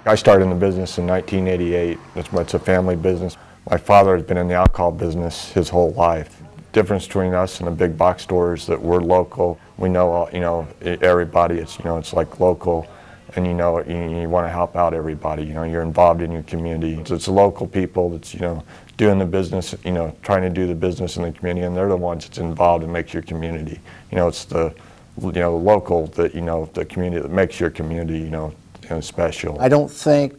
I started in the business in 1988. It's a family business. My father has been in the alcohol business his whole life. The difference between us and the big box stores is that we're local. We know, everybody. It's like local, and you want to help out everybody. You're involved in your community. It's local people that's doing the business, trying to do the business in the community, and they're the ones that's involved and makes your community. It's the local that the community that makes your community special. I don't think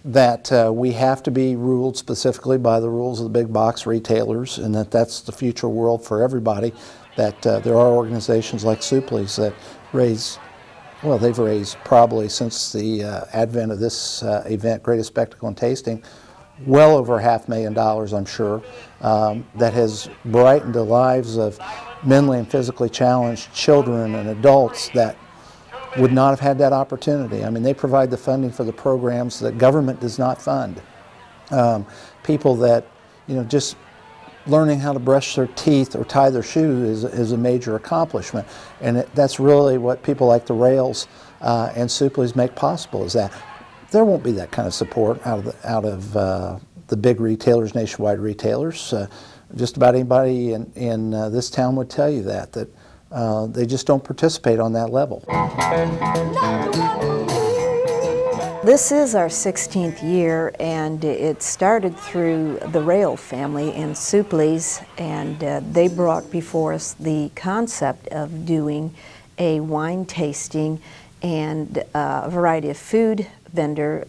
that we have to be ruled specifically by the rules of the big box retailers, and that's the future world for everybody. That there are organizations like Supley's that they've raised probably since the advent of this event, Greatest Spectacle and Tasting, well over $500,000, I'm sure, that has brightened the lives of mentally and physically challenged children and adults that would not have had that opportunity. I mean, they provide the funding for the programs that government does not fund. People that, just learning how to brush their teeth or tie their shoes is a major accomplishment. And that's really what people like the Rails and Supley's make possible, is that there won't be that kind of support out of the big retailers, nationwide retailers. Just about anybody in this town would tell you that they just don't participate on that level. This is our 16th year, and it started through the Rail family and Supley's, and they brought before us the concept of doing a wine tasting and a variety of food vendor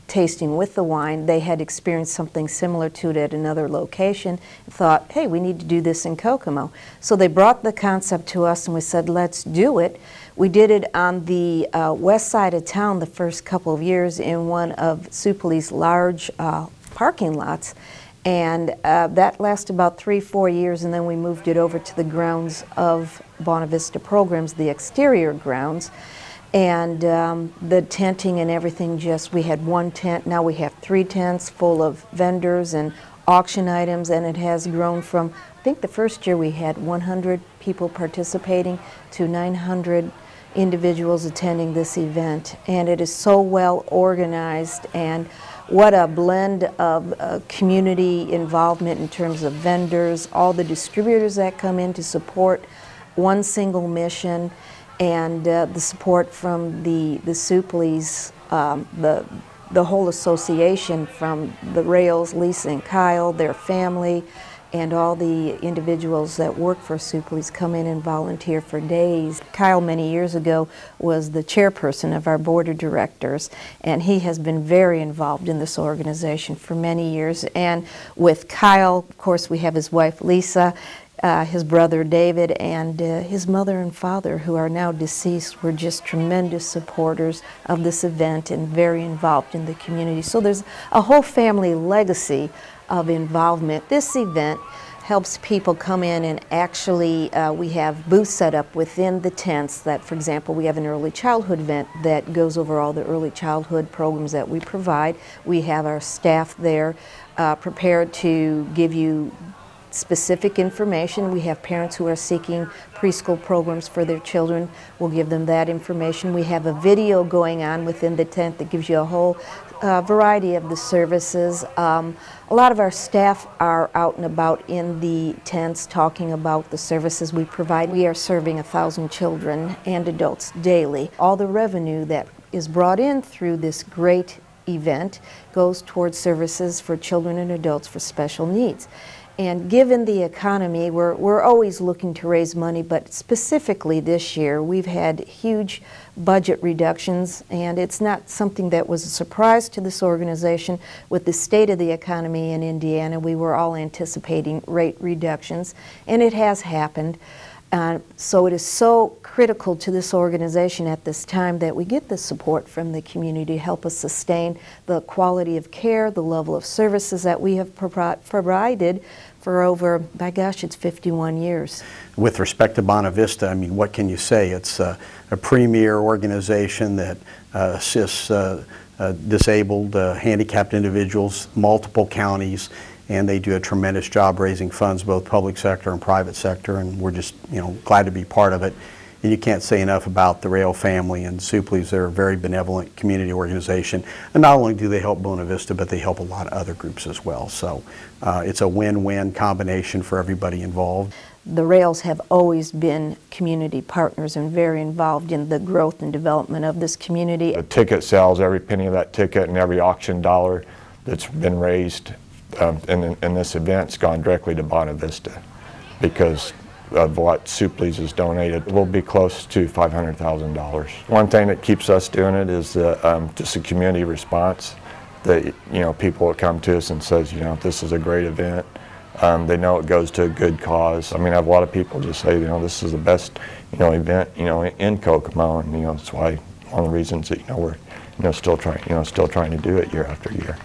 tasting with the wine. They had experienced something similar to it at another location and thought, hey, we need to do this in Kokomo. So they brought the concept to us and we said, let's do it. We did it on the west side of town the first couple of years in one of Supley's large parking lots, and that lasted about 3-4 years, and then we moved it over to the grounds of Bonavista Programs, the exterior grounds. And the tenting and everything, we had one tent, now we have 3 tents full of vendors and auction items, and it has grown from, I think the first year we had 100 people participating to 900 individuals attending this event. And it is so well organized, and what a blend of community involvement in terms of vendors, all the distributors that come in to support one single mission, and the support from the Supley's, the whole association, from the Rails, Lisa and Kyle, their family, and all the individuals that work for Supley's come in and volunteer for days. Kyle, many years ago, was the chairperson of our board of directors, and he has been very involved in this organization for many years. And with Kyle, of course, we have his wife Lisa, his brother David, and his mother and father, who are now deceased, were just tremendous supporters of this event and very involved in the community. So there's a whole family legacy of involvement. This event helps people come in and actually, we have booths set up within the tents that, for example, we have an early childhood event that goes over all the early childhood programs that we provide. We have our staff there prepared to give you specific information. We have parents who are seeking preschool programs for their children. We'll give them that information. We have a video going on within the tent that gives you a whole variety of the services. A lot of our staff are out and about in the tents talking about the services we provide. We are serving 1,000 children and adults daily. All the revenue that is brought in through this great event goes towards services for children and adults for special needs. And given the economy, we're always looking to raise money, but specifically this year, we've had huge budget reductions, and it's not something that was a surprise to this organization. With the state of the economy in Indiana, we were all anticipating rate reductions, and it has happened. So it is so critical to this organization at this time that we get the support from the community to help us sustain the quality of care, the level of services that we have provided for over, by gosh, it's 51 years. With respect to Bonavista, I mean, what can you say? It's a premier organization that assists disabled, handicapped individuals, multiple counties, and they do a tremendous job raising funds, both public sector and private sector, and we're just glad to be part of it. And you can't say enough about the Rail family and Supley's. They're a very benevolent community organization. And not only do they help Buena Vista, but they help a lot of other groups as well. So it's a win-win combination for everybody involved. The Rails have always been community partners and very involved in the growth and development of this community. The ticket sales, every penny of that ticket and every auction dollar that's been raised in this event's gone directly to Buena Vista because of what Supley's has donated. We'll be close to $500,000. One thing that keeps us doing it is just a community response. That people will come to us and says, this is a great event. They know it goes to a good cause. I mean, I have a lot of people just say, this is the best, event, in Kokomo, and that's why one of the reasons that we're, still trying to do it year after year.